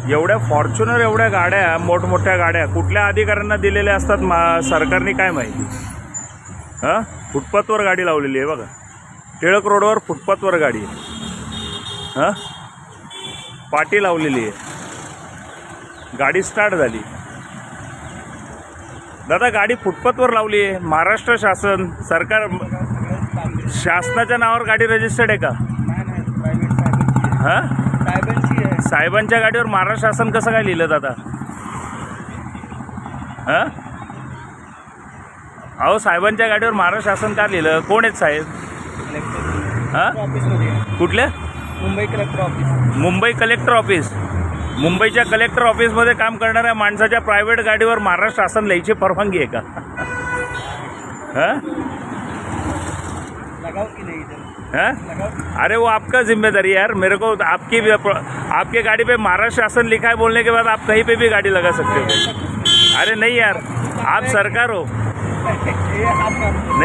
एवढ्या फॉर्च्युनर एवढ्या गाड्या मोठमोठ्या गाड्या कुठल्या अधिकाऱ्यांना दिलेल्या असतात सरकारने काय माहिती। हां, फुटपाथवर गाडी लावलेली आहे बघा, टिळक रोडवर फुटपाथवर गाडी आहे। हां, पाटी लावलेली आहे, गाडी स्टार्ट झाली। दादा गाडी फुटपाथवर लावली आहे, महाराष्ट्र शासन सरकार शासनाच्या नावावर गाडी रजिस्टर्ड आहे का? हां, साहेबांच्या गाडीवर महाराष्ट्र शासन कसं काय लिहिलं दादा? हां, अहो साहेबांच्या गाडीवर महाराष्ट्र शासन का लिहिलं? कोण आहेत साहेब? हां, कुठले? Mumbai collector office. Mumbai collector office. मुंबईच्या कलेक्टर ऑफिसमध्ये काम करणाऱ्या माणसाच्या प्रायव्हेट गाडीवर महाराष्ट्र शासन लिहायची परवानगी आहे का? हां, लगाओ कि नहीं इधर? हाँ? अरे वो आपका जिम्मेदारी यार, मेरे को आपकी गाड़ी पे महाराष्ट्र शासन लिखा है बोलने के बाद आप कहीं पे भी गाड़ी लगा सकते हो। अरे नहीं यार, आप सरकार हो।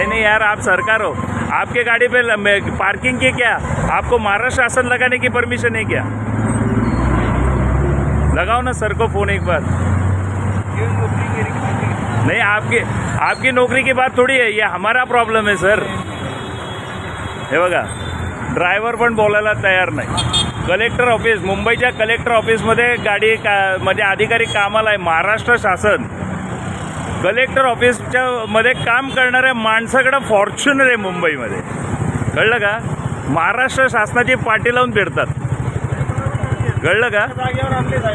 नहीं यार, आप सरकार हो, आपके गाड़ी पे पार्किंग की क्या आपको महाराष्ट्र शासन लगाने की परमिशन है क्या? लगाओ ना सर को फोन एक बार। नहीं, आपकी नौकरी की बात थोड़ी है, ये हमारा प्रॉब्लेम है सर। हे बघा, ड्रायव्हर पण बोलायला तयार नाही। कलेक्टर ऑफिस, मुंबईच्या कलेक्टर ऑफिसमध्ये गाडी म्हणजे अधिकारी कामाला आहे, महाराष्ट्र शासन। कलेक्टर ऑफिसच्या मध्ये काम करणाऱ्या माणसाकडे फॉर्च्युनर आहे मुंबईमध्ये, कळलं का? महाराष्ट्र शासनाची पाटी लावून फिरतात, कळलं का?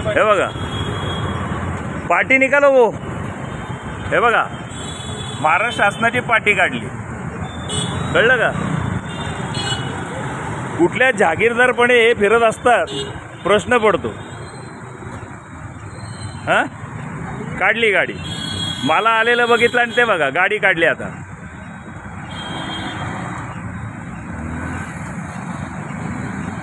हे बघा, पाटी निकालो वो, हे बघा महाराष्ट्र शासनाची पाटी काढली, कळलं का? कुठल्या जागीरदारपणे हे फिरत असतात प्रश्न पडतो। हां, काढली गाडी, मला आलेलं बघितलं आणि ते बघा गाडी काढली आता।